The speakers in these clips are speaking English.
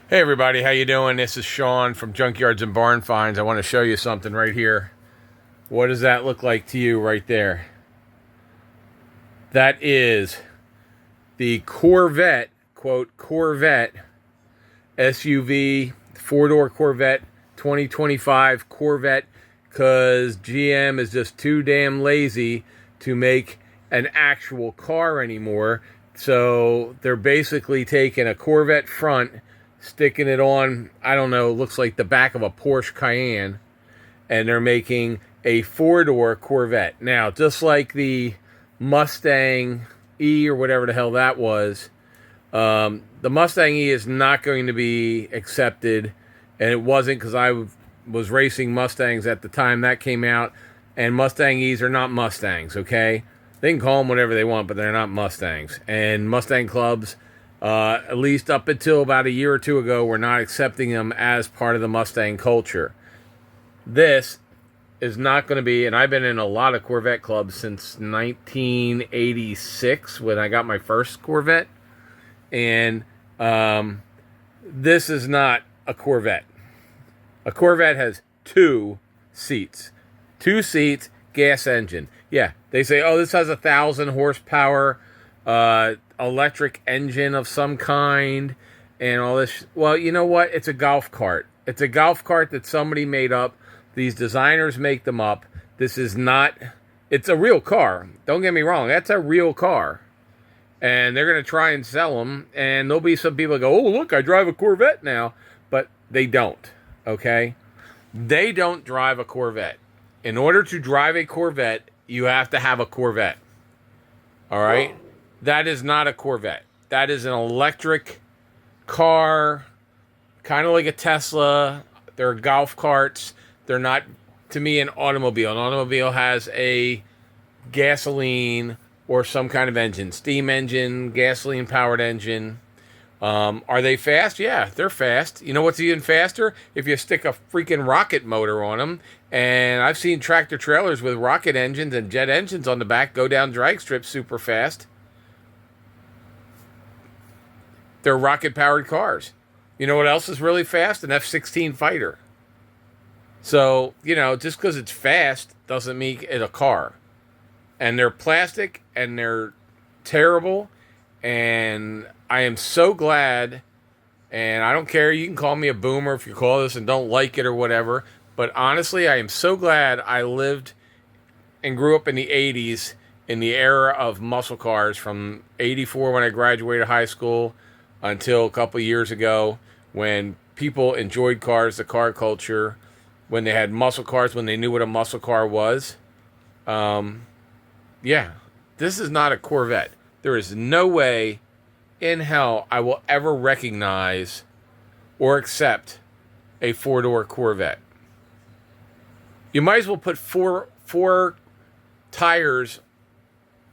Hey everybody, how you doing? This is Sean from Junkyards and Barn Finds. I want to show you something right here. What does that look like to you right there? That is the Corvette, quote, Corvette SUV, four-door Corvette, 2025 Corvette, because GM is just too damn lazy to make an actual car anymore. So they're basically taking a Corvette front, sticking it on, I don't know, looks like the back of a Porsche Cayenne, and they're making a four-door Corvette. Now, just like the Mustang E or whatever the hell that was, the Mustang E is not going to be accepted, and it wasn't because I was racing Mustangs at the time that came out, and Mustang E's are not Mustangs, okay? They can call them whatever they want, but they're not Mustangs. And Mustang clubs, at least up until about a year or two ago, were not accepting them as part of the Mustang culture. This is not going to be, and I've been in a lot of Corvette clubs since 1986 when I got my first Corvette, and this is not a Corvette. A Corvette has two seats, gas engine. Yeah, they say, oh, this has 1,000 horsepower, electric engine of some kind, and all this. Well, you know what? It's a golf cart. It's a golf cart that somebody made up. These designers make them up. This is not, it's a real car. Don't get me wrong. That's a real car. And they're going to try and sell them. And there'll be some people that go, oh, look, I drive a Corvette now. But they don't, okay? They don't drive a Corvette. In order to drive a Corvette, you have to have a Corvette. All right? That is not a Corvette. That is an electric car, kind of like a Tesla. They're golf carts. They're not, to me, an automobile. An automobile has a gasoline or some kind of engine. Steam engine, gasoline-powered engine. Are they fast? Yeah, they're fast. You know what's even faster? If you stick a freaking rocket motor on them. And I've seen tractor trailers with rocket engines and jet engines on the back go down drag strips super fast. They're rocket-powered cars. You know what else is really fast? An F-16 fighter. So, you know, just because it's fast doesn't make it a car. And they're plastic, and they're terrible, and I am so glad, and I don't care, you can call me a boomer if you call this and don't like it or whatever, but honestly, I am so glad I lived and grew up in the 80s, in the era of muscle cars, from 84 when I graduated high school until a couple years ago, when people enjoyed cars, the car culture, when they had muscle cars, when they knew what a muscle car was. Yeah, this is not a Corvette. There is no way in hell I will ever recognize or accept a four-door Corvette. You might as well put four tires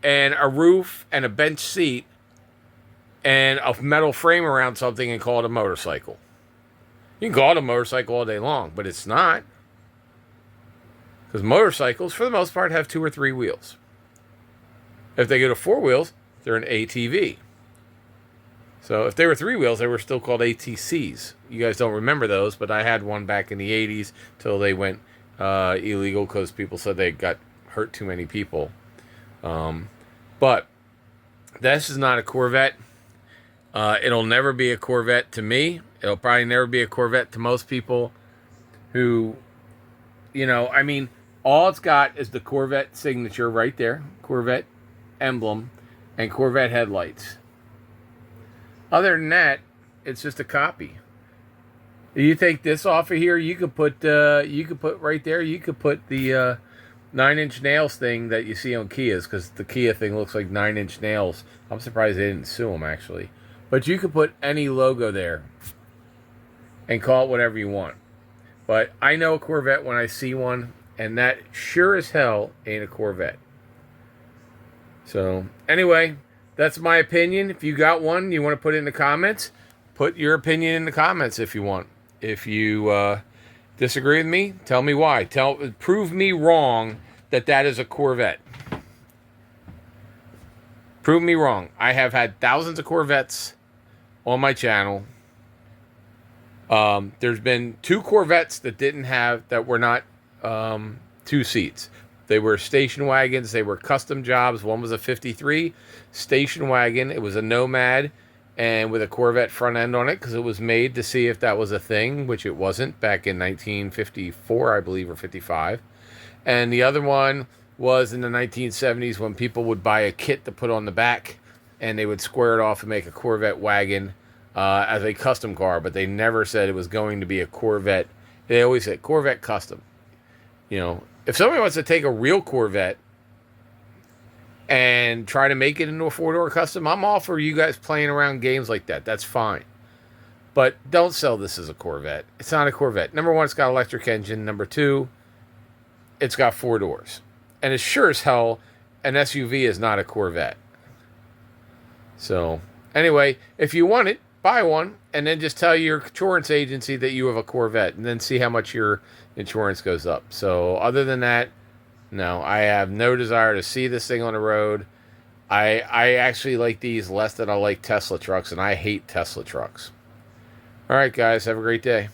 and a roof and a bench seat and a metal frame around something and call it a motorcycle. You can call it a motorcycle all day long, but it's not. Because motorcycles, for the most part, have 2 or 3 wheels. If they go to 4 wheels, they're an ATV. So if they were 3 wheels, they were still called ATCs. You guys don't remember those, but I had one back in the 80s till they went illegal because people said they got hurt too many people. But this is not a Corvette. It'll never be a Corvette to me. It'll probably never be a Corvette to most people who, you know, I mean, all it's got is the Corvette signature right there, Corvette emblem, and Corvette headlights. Other than that, it's just a copy. You take this off of here, you could put right there, you could put the 9-inch nails thing that you see on Kias, because the Kia thing looks like 9-inch nails. I'm surprised they didn't sue them, actually. But you could put any logo there and call it whatever you want. But I know a Corvette when I see one, and that sure as hell ain't a Corvette. So, anyway, that's my opinion. If you got one, you want to put it in the comments, put your opinion in the comments if you want. If you disagree with me, tell me why. Prove me wrong that is a Corvette. Prove me wrong. I have had thousands of Corvettes on my channel. There's been two Corvettes that were not two seats. They were station wagons. They were custom jobs. One was a 53 station wagon. It was a Nomad and with a Corvette front end on it because it was made to see if that was a thing, which it wasn't back in 1954, I believe, or 55. And the other one was in the 1970s when people would buy a kit to put on the back and they would square it off and make a Corvette wagon as a custom car, but they never said it was going to be a Corvette. They always said Corvette custom. You know, if somebody wants to take a real Corvette and try to make it into a four-door custom, I'm all for you guys playing around games like that. That's fine. But don't sell this as a Corvette. It's not a Corvette. Number one, it's got an electric engine. Number two, it's got four doors. And it's sure as hell an SUV is not a Corvette. So, anyway, if you want it, buy one and then just tell your insurance agency that you have a Corvette and then see how much your insurance goes up. So, other than that, no, I have no desire to see this thing on the road. I actually like these less than I like Tesla trucks, and I hate Tesla trucks. All right, guys, have a great day.